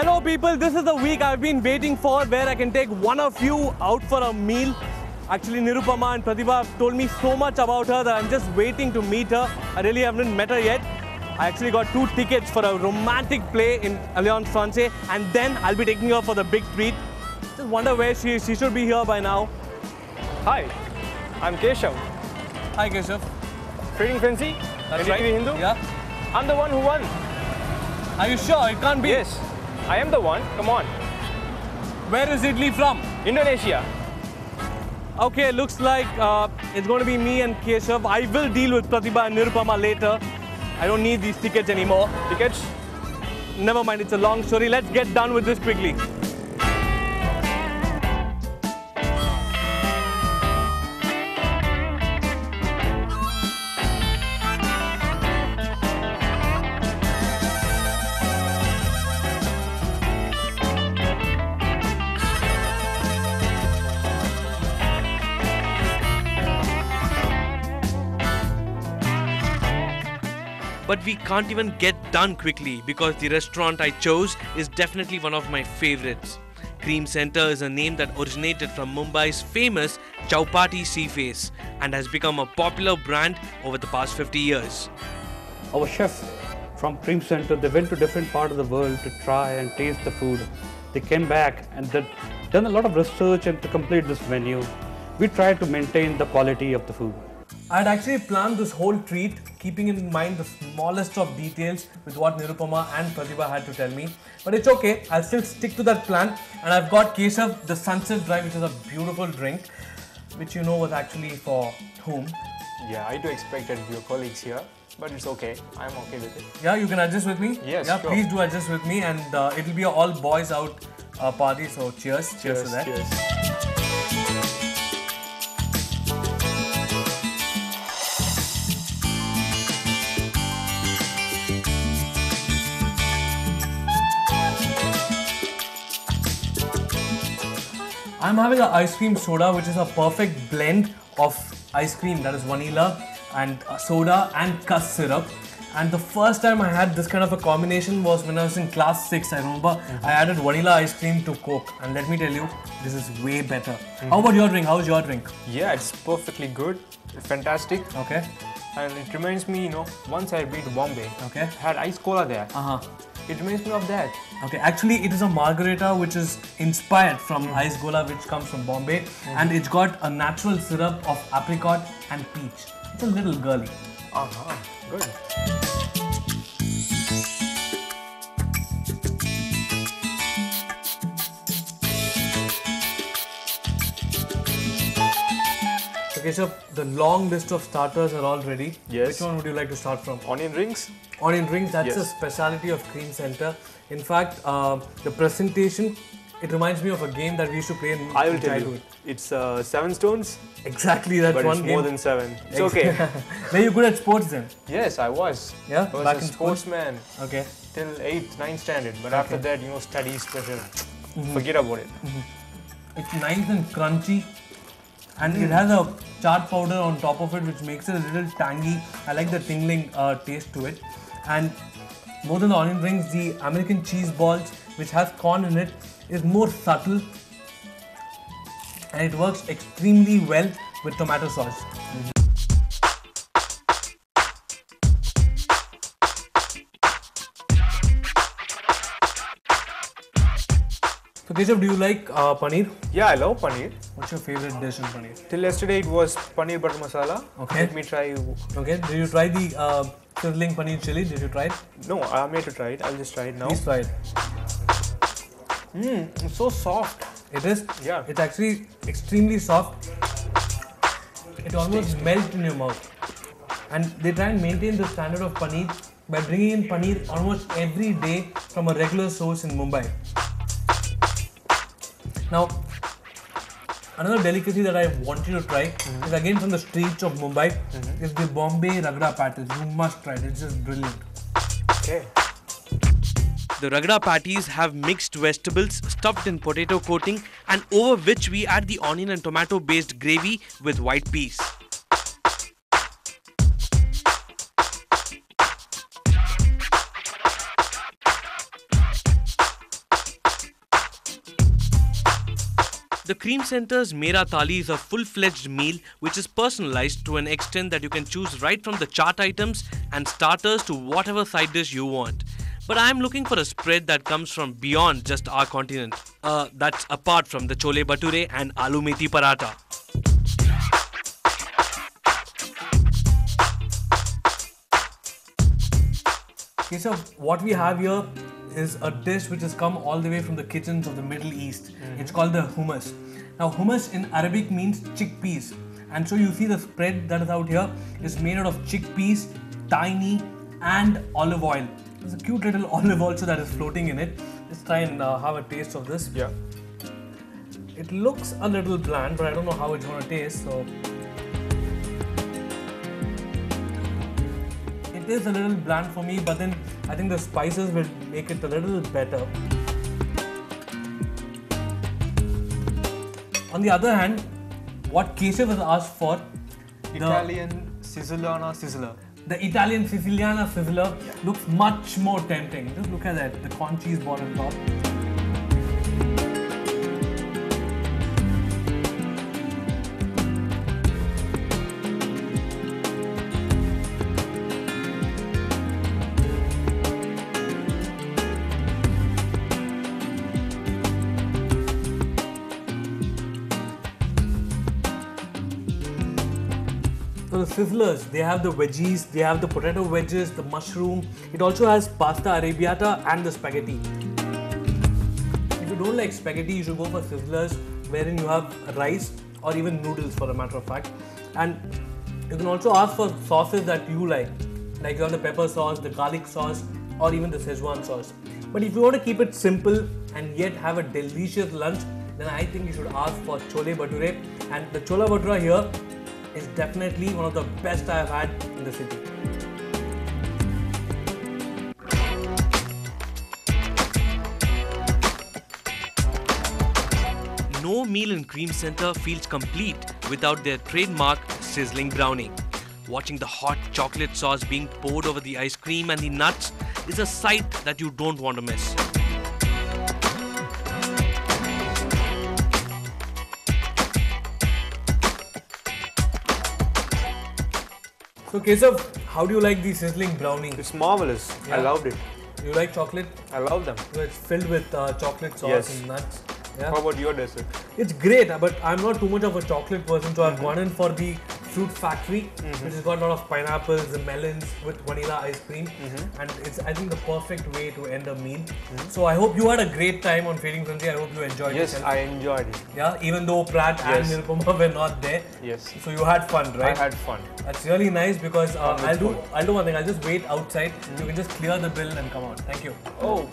Hello people, this is the week I've been waiting for where I can take one of you out for a meal. Actually, Nirupama and Pratibha have told me so much about her that I'm just waiting to meet her. I really haven't met her yet. I actually got 2 tickets for a romantic play in Alliance Francaise, and then I'll be taking her for the big treat. Just wonder where she is. She should be here by now. Hi, I'm Keshav. Hi Keshav. Trading Frenzy? That's NDTV right. Hindu? Yeah. I'm the one who won. Are you sure? It can't be. Yes, I am the one. Come on. Where is Italy from? Indonesia. Okay, looks like it's going to be me and Keshav. I will deal with Pratibha and Nirupama later. I don't need these tickets anymore. Tickets? Never mind, it's a long story. Let's get done with this quickly. But we can't even get done quickly because the restaurant I chose is definitely one of my favorites. Cream Center is a name that originated from Mumbai's famous Chowpatty Sea Face and has become a popular brand over the past 50 years. Our chefs from Cream Center, they went to different parts of the world to try and taste the food. They came back and they've done a lot of research and to complete this menu. We tried to maintain the quality of the food. I had actually planned this whole treat, keeping in mind the smallest of details with what Nirupama and Pratibha had to tell me. But it's okay, I'll still stick to that plan. And I've got Keshav, the Sunset Dry, which is a beautiful drink, which you know was actually for whom? Yeah, I do expect that your colleagues here, but it's okay. I'm okay with it. Yeah, you can adjust with me? Yes, yeah, sure. Please do adjust with me, and it'll be an all boys out party, so cheers. Cheers to that. Cheers. I'm having an ice cream soda, which is a perfect blend of ice cream, that is vanilla and soda and cuss syrup. And the first time I had this kind of a combination was when I was in class 6. I remember I added vanilla ice cream to Coke, and let me tell you, this is way better. How about your drink? How's your drink? Yeah, it's perfectly good. Fantastic. Okay. And it reminds me, once I been to Bombay. Okay. I had ice cola there. It reminds me of that. Okay, actually it is a margarita which is inspired from ice gola, which comes from Bombay, and it's got a natural syrup of apricot and peach. It's a little girly. Good. Okay, so the long list of starters are all ready. Yes. Which one would you like to start from? Onion rings? Onion rings, that's Yes. a speciality of Cream Center. In fact, the presentation, it reminds me of a game that we used to play in I will tell childhood. you. It's 7 stones, Exactly, that's but one it's game. more than 7. It's okay. Were you good at sports then? Yes, I was. Yeah? I was Back a in school? sportsman Okay. till 8th, 9th standard. But after that, studies pressure. Forget about it. It's nice and crunchy, and it has a chaat powder on top of it, which makes it a little tangy. I like the tingling taste to it. And more than the onion rings, the American cheese balls, which has corn in it, is more subtle, and it works extremely well with tomato sauce. So Keshav, do you like paneer? Yeah, I love paneer. What's your favorite dish in paneer? Till yesterday, it was paneer butter masala. Okay. Let me try. Okay, did you try the sizzling paneer chili? Did you try it? No, I'm here to try it. I'll just try it now. Please try it. It's so soft. It is? Yeah. It's actually extremely soft. It almost melts in your mouth. And they try and maintain the standard of paneer by bringing in paneer almost every day from a regular source in Mumbai. Now, another delicacy that I want you to try is again from the streets of Mumbai, is the Bombay Ragda patties. You must try it. It's just brilliant. Okay. The ragda patties have mixed vegetables stuffed in potato coating and over which we add the onion and tomato based gravy with white peas. The Cream Center's Mera Thali is a full-fledged meal which is personalized to an extent that you can choose right from the chaat items and starters to whatever side dish you want. But I'm looking for a spread that comes from beyond just our continent. That's apart from the chole bhature and aloo methi paratha. Okay, so what we have here is a dish which has come all the way from the kitchens of the Middle East. It's called the hummus. Now hummus in Arabic means chickpeas, and so you see the spread that is out here is made out of chickpeas, tahini and olive oil. There's a cute little olive also that is floating in it. Let's try and have a taste of this. Yeah. It looks a little bland, but I don't know how it's going to taste. So it is a little bland for me, but then I think the spices will make it a little better. On the other hand, what Keshav has asked for, Italian Siciliana sizzler. the Italian Siciliana sizzler looks much more tempting. Just look at that, the corn cheese ball on top. So the sizzlers, they have the veggies, they have the potato wedges, the mushroom. It also has pasta arrabbiata and the spaghetti. If you don't like spaghetti, you should go for sizzlers, wherein you have rice or even noodles for a matter of fact. And you can also ask for sauces that you like you have the pepper sauce, the garlic sauce, or even the Szechuan sauce. But if you want to keep it simple and yet have a delicious lunch, then I think you should ask for chole bhature. And the chola bhatura here is definitely one of the best I have had in the city. No meal in Cream Center feels complete without their trademark sizzling brownie. Watching the hot chocolate sauce being poured over the ice cream and the nuts is a sight that you don't want to miss. So Keshav, how do you like the sizzling brownie? It's marvelous. Yeah. I loved it. You like chocolate? I love them. So it's filled with chocolate sauce Yes. and nuts. Yeah. How about your dessert? It's great, but I'm not too much of a chocolate person, so I've gone in for the Fruit Factory, which has got a lot of pineapples, the melons with vanilla ice cream, and it's I think the perfect way to end a meal. So I hope you had a great time on Fading Frenzy. I hope you enjoyed Yes, yourself. I enjoyed it. Yeah, even though Prat Yes. and Nirupama were not there. Yes. So you had fun, right? I had fun. That's really nice because Fun with I'll do food. one thing. I'll just wait outside. You can just clear the bill and come out. Thank you. Oh.